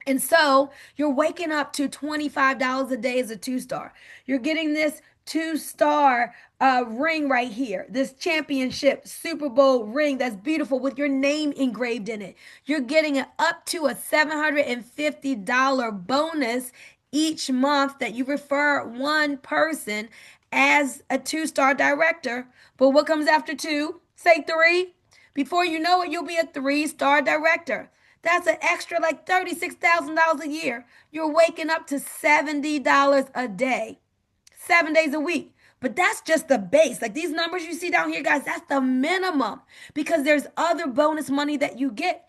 And so you're waking up to $25 a day as a two-star. You're getting this two-star ring right here, this championship Super Bowl ring that's beautiful with your name engraved in it. You're getting it up to a $750 bonus each month that you refer one person as a two-star director. But what comes after two? Say three. Before you know it, you'll be a three-star director. That's an extra like $36,000 a year. You're waking up to $70 a day, 7 days a week. But that's just the base. Like these numbers you see down here, guys, that's the minimum because there's other bonus money that you get.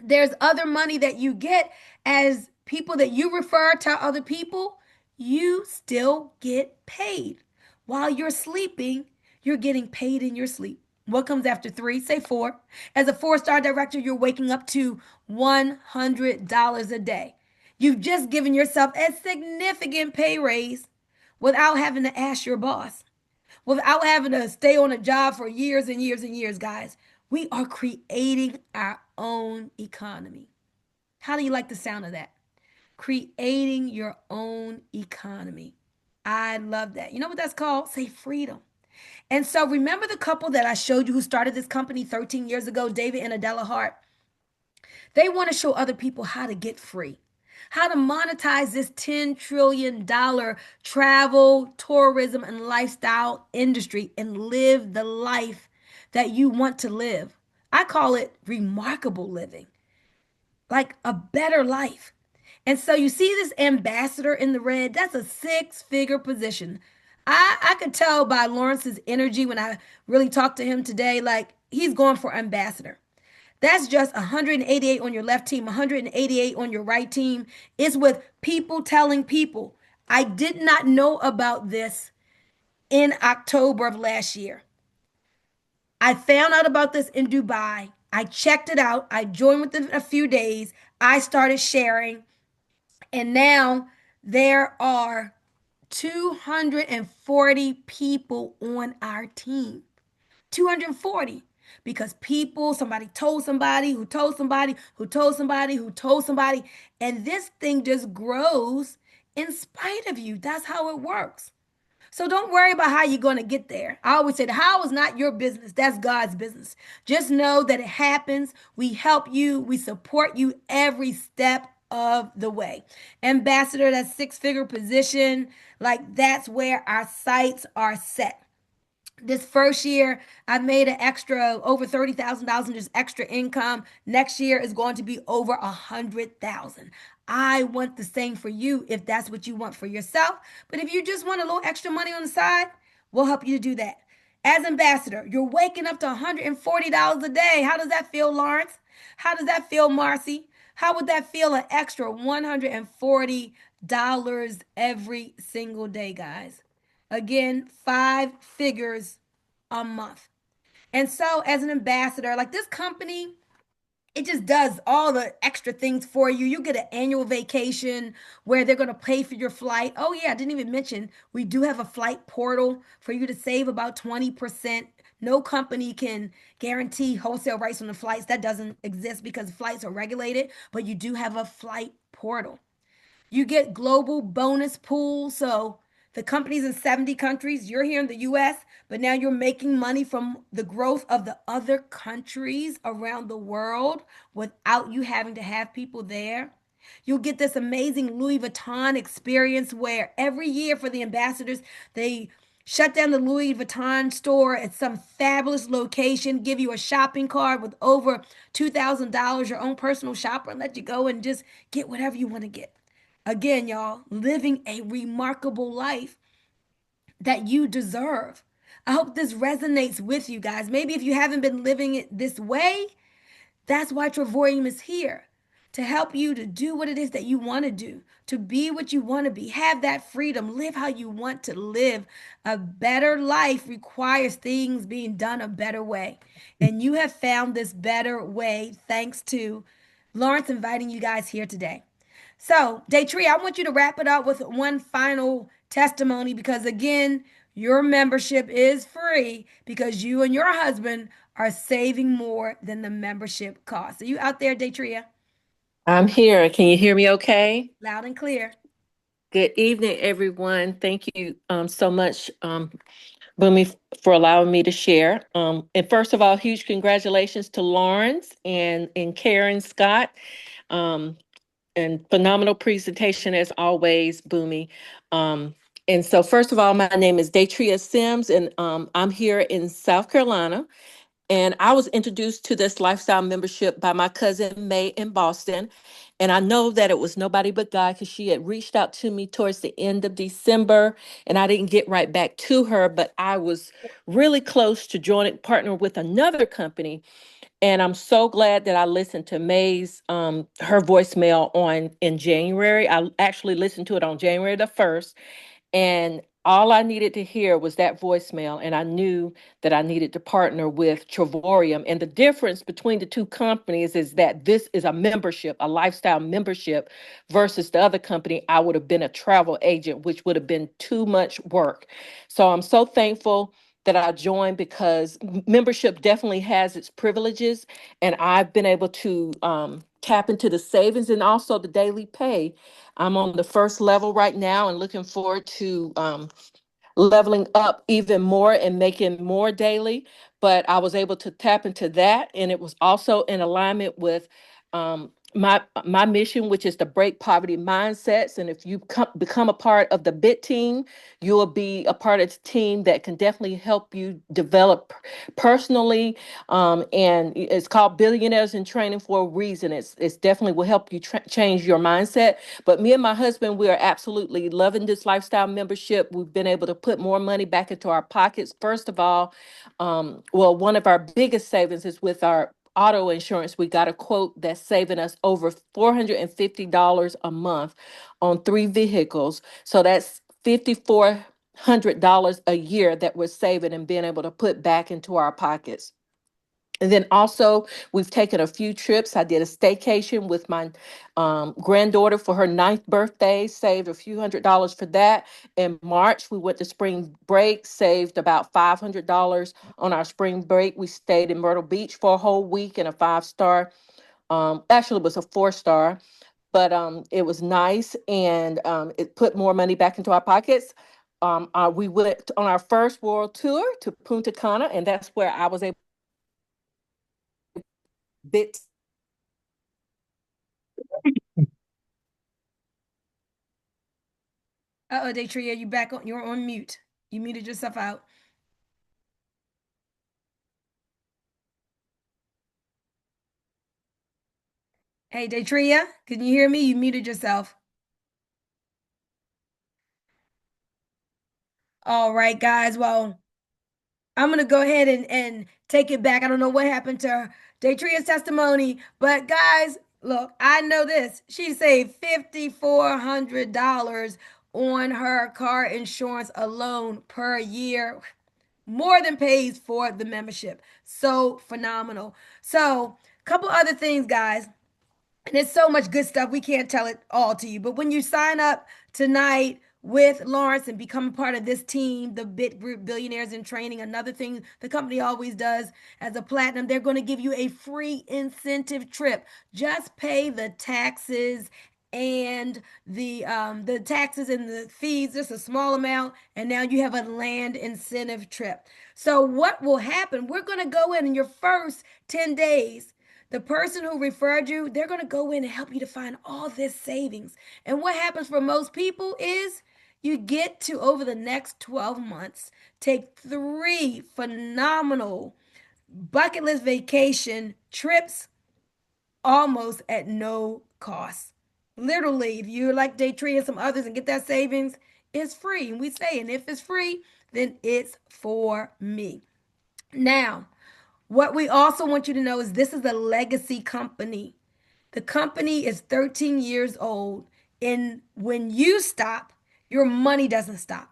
There's other money that you get as people that you refer to other people. You still get paid. While you're sleeping, you're getting paid in your sleep. What comes after three? Say four. As a four-star director, you're waking up to $100 a day. You've just given yourself a significant pay raise without having to ask your boss, without having to stay on a job for years and years and years, guys. We are creating our own economy. How do you like the sound of that? Creating your own economy. I love that. You know what that's called? Say freedom. And so remember the couple that I showed you who started this company 13 years ago, David and Adela Hart? They want to show other people how to get free, how to monetize this $10 trillion travel, tourism, and lifestyle industry and live the life that you want to live. I call it remarkable living, like a better life. And so you see this ambassador in the red, that's a six-figure position. I could tell by Lawrence's energy when I really talked to him today, like he's going for ambassador. That's just 188 on your left team, 188 on your right team. It's with people telling people. I did not know about this in October of last year. I found out about this in Dubai. I checked it out. I joined within a few days. I started sharing, and now there are 240 people on our team. 240 because people, somebody told somebody who told somebody who told somebody who told somebody, and this thing just grows in spite of you. That's how it works. So don't worry about how you're going to get there. I always say the how is not your business. That's God's business. Just know that it happens. We help you. We support you every step of the way. Ambassador, that six-figure position, like that's where our sights are set. This first year, I made an extra over $30,000 in just extra income. Next year is going to be over 100,000. I want the same for you if that's what you want for yourself. But if you just want a little extra money on the side, we'll help you to do that. As ambassador, you're waking up to $140 a day. How does that feel, Lawrence? How does that feel, Marcy? How would that feel an extra $140 every single day, guys? Again, five figures a month. And so, as an ambassador, like this company, it just does all the extra things for you. You get an annual vacation where they're going to pay for your flight. Oh, yeah, I didn't even mention we do have a flight portal for you to save about 20%. No company can guarantee wholesale rates on the flights. That doesn't exist because flights are regulated, but you do have a flight portal. You get global bonus pools. So the company's in 70 countries. You're here in the US, but now you're making money from the growth of the other countries around the world without you having to have people there. You'll get this amazing Louis Vuitton experience where every year for the ambassadors, they shut down the Louis Vuitton store at some fabulous location, give you a shopping cart with over $2,000, your own personal shopper, and let you go and just get whatever you want to get. Again, y'all, living a remarkable life that you deserve. I hope this resonates with you guys. Maybe if you haven't been living it this way, that's why Travorium is here to help you to do what it is that you want to do, to be what you want to be, have that freedom, live how you want to live. A better life requires things being done a better way. And you have found this better way thanks to Lawrence inviting you guys here today. So, Daytree, I want you to wrap it up with one final testimony because, again, your membership is free because you and your husband are saving more than the membership costs. Are you out there, Daytria? I'm here. Can you hear me okay? Loud and clear. Good evening, everyone. Thank you so much, Bunmi, for allowing me to share. And first of all, huge congratulations to Lawrence and Karen Scott. Um, and phenomenal presentation as always, Bunmi. And so first of all, my name is Daytria Sims, and I'm here in South Carolina. And I was introduced to this lifestyle membership by my cousin May in Boston. And I know that it was nobody but God because she had reached out to me towards the end of December and I didn't get right back to her, but I was really close to joining partner with another company. And I'm so glad that I listened to May's her voicemail on in January. I actually listened to it on January the 1st. And all I needed to hear was that voicemail. And I knew that I needed to partner with Travorium. And the difference between the two companies is that this is a membership, a lifestyle membership, versus the other company. I would have been a travel agent, which would have been too much work. So I'm so thankful that I joined because membership definitely has its privileges. And I've been able to tap into the savings and also the daily pay. I'm on the first level right now and looking forward to leveling up even more and making more daily. But I was able to tap into that, and it was also in alignment with my mission, which is to break poverty mindsets. And if you become a part of the BIT team, you will be a part of the team that can definitely help you develop personally. And it's called Billionaires in Training for a reason. It's definitely will help you change your mindset. But me and my husband, we are absolutely loving this lifestyle membership. We've been able to put more money back into our pockets. First of all, well, one of our biggest savings is with our auto insurance. We got a quote that's saving us over $450 a month on 3 vehicles. So that's $5,400 a year that we're saving and being able to put back into our pockets. And then also, we've taken a few trips. I did a staycation with my granddaughter for her 9th birthday, saved a few $100s for that. In March, we went to spring break, saved about $500 on our spring break. We stayed in Myrtle Beach for a whole week in a 5-star. Actually, it was a 4-star, but it was nice and it put more money back into our pockets. We went on our first world tour to Punta Cana, and that's where I was able bit. Uh-oh, Daytria, you back on, you're on mute. You muted yourself out. Hey, Daytria, can you hear me? You muted yourself. All right, guys. Well, I'm gonna go ahead and take it back. I don't know what happened to Daytria's testimony, but guys, look, I know this. She saved $5,400 on her car insurance alone per year. More than pays for the membership. So phenomenal. So, a couple other things, guys. And there's so much good stuff. We can't tell it all to you. But when you sign up tonight with Lawrence and become a part of this team, the Bit Group Billionaires in Training, another thing the company always does as a platinum, they're going to give you a free incentive trip. Just pay the taxes and the taxes and the fees, just a small amount, and now you have a land incentive trip. So what will happen? We're going to go in your first 10 days, the person who referred you, they're going to go in and help you to find all this savings. And what happens for most people is you get to, over the next 12 months, take 3 phenomenal bucket list vacation trips almost at no cost. Literally, if you're like Daytree and some others and get that savings, it's free. And we say, and if it's free, then it's for me. Now, what we also want you to know is this is a legacy company. The company is 13 years old. And when you stop, your money doesn't stop.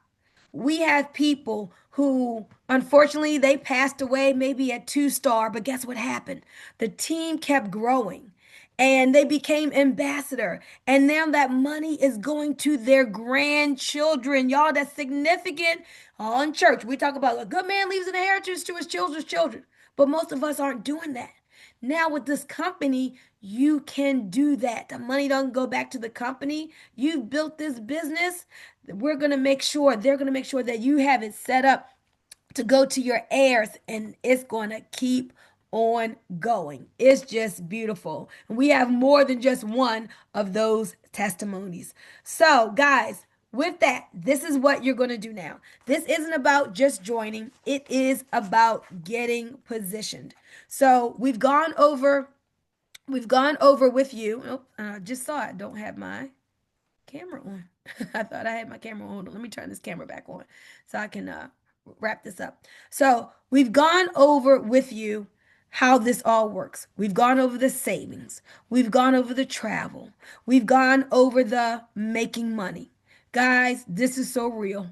We have people who unfortunately they passed away maybe at 2 star, but guess what happened? The team kept growing and they became ambassador, and now that money is going to their grandchildren. Y'all, that's significant. All in church we talk about a good man leaves an inheritance to his children's children, but most of us aren't doing that. Now with this company, you can do that. The money doesn't go back to the company. You've built this business. We're going to make sure, they're going to make sure that you have it set up to go to your heirs, and it's going to keep on going. It's just beautiful. And we have more than just one of those testimonies. So, guys, with that, this is what you're going to do now. This isn't about just joining, it is about getting positioned. So, we've gone over with you. Oh, I just saw it. Don't have my camera on. I thought I had my camera on. Hold on. Let me turn this camera back on so I can wrap this up. So we've gone over with you how this all works. We've gone over the savings. We've gone over the travel. We've gone over the making money. Guys, this is so real.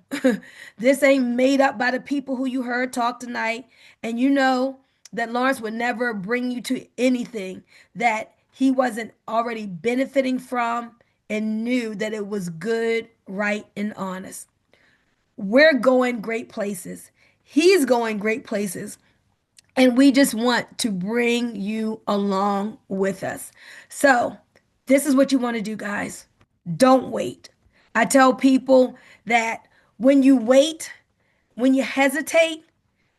This ain't made up by the people who you heard talk tonight. And you know that Lawrence would never bring you to anything that he wasn't already benefiting from and knew that it was good, right, and honest. We're going great places. He's going great places. And we just want to bring you along with us. So, this is what you want to do, guys. Don't wait. I tell people that when you wait, when you hesitate,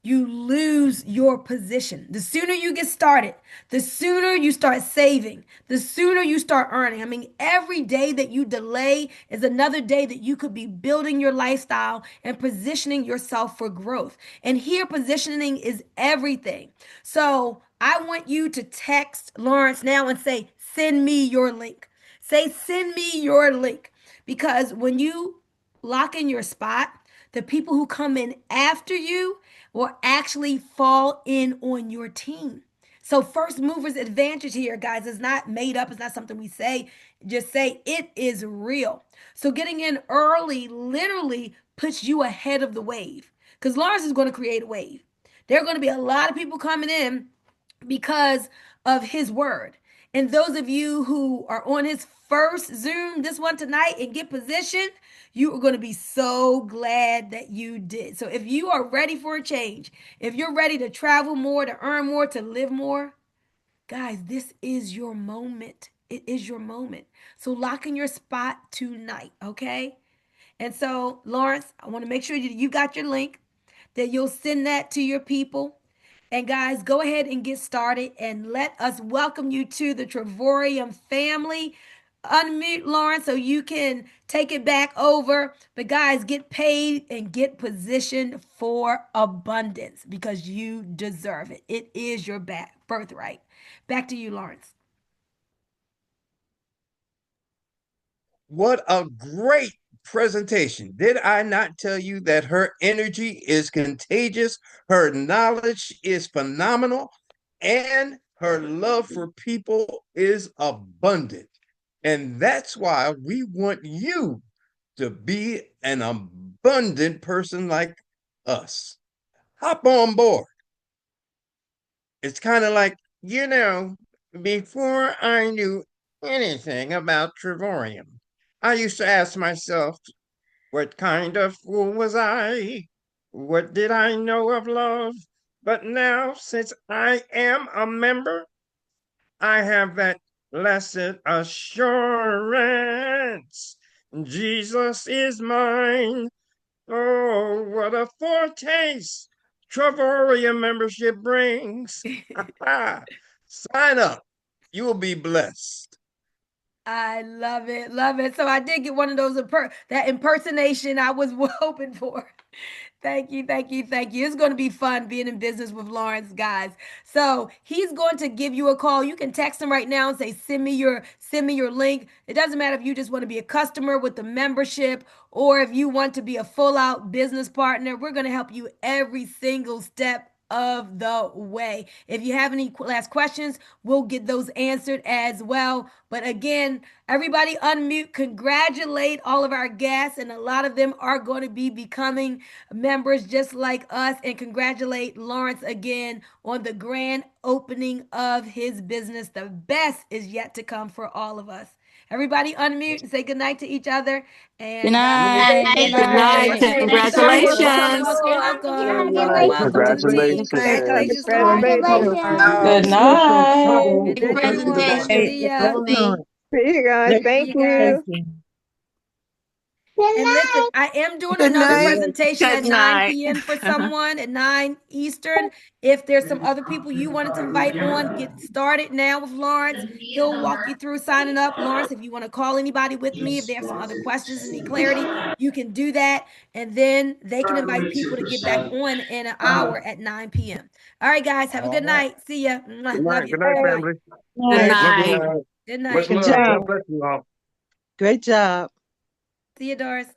you lose your position. The sooner you get started, the sooner you start saving, the sooner you start earning. I mean, every day that you delay is another day that you could be building your lifestyle and positioning yourself for growth. And here, positioning is everything. So I want you to text Lawrence now and say, send me your link. Say, send me your link. Because when you lock in your spot, the people who come in after you will actually fall in on your team. So first movers advantage here, guys, is not made up. It's not something we say. Just say it is real. So getting in early literally puts you ahead of the wave because Lawrence is going to create a wave. There are going to be a lot of people coming in because of his word. And those of you who are on his first Zoom, this one tonight, and get positioned, you are going to be so glad that you did. So if you are ready for a change, if you're ready to travel more, to earn more, to live more, guys, this is your moment. It is your moment. So lock in your spot tonight, okay? And so, Lawrence, I want to make sure you got your link, that you'll send that to your people. And guys, go ahead and get started and let us welcome you to the Travorium family. Unmute Lawrence so you can take it back over. But guys, get paid and get positioned for abundance because you deserve it. It is your birthright. Back to you, Lawrence. What a great presentation. Did I not tell you that her energy is contagious? Her knowledge is phenomenal, and her love for people is abundant. And that's why we want you to be an abundant person like us. Hop on board. It's kind of like, before I knew anything about Travorium, I used to ask myself, what kind of fool was I? What did I know of love? But now, since I am a member, I have that blessed assurance. Jesus is mine. Oh, what a foretaste Travorium membership brings. Sign up. You will be blessed. I love it. Love it. So I did get one of those that impersonation I was hoping for. Thank you, thank you, thank you. It's going to be fun being in business with Lawrence, guys. So he's going to give you a call. You can text him right now and say, send me your link. It doesn't matter if you just want to be a customer with the membership or if you want to be a full out business partner. We're going to help you every single step of the way. If you have any last questions, we'll get those answered as well. But again, everybody unmute, congratulate all of our guests, and a lot of them are going to be becoming members just like us, and congratulate Lawrence again on the grand opening of his business. The best is yet to come for all of us. Everybody unmute and say goodnight to each other. And Good night. Good night. Congratulations. Welcome. Welcome to the team. Congratulations. Congratulations, Lawrence. Congratulations. Good night. Thank you, everyone. See ya. See you guys. Thank you guys. you. And listen, I am doing Good another night. presentation at Good 9 night. p.m. for someone at 9 Eastern. If there's some other people you wanted to invite on, get started now with Lawrence. He'll walk you through signing up. Lawrence, if you want to call anybody with me, if they have some other questions and need clarity, you can do that. And then they can invite people to get back on in an hour at 9 p.m. All right, guys, have a good night. See ya. Mwah. Good Love night. you. Good night, Bye-bye. family. Good night. Good night. Much love. God bless you all. Great job. See you, Doris.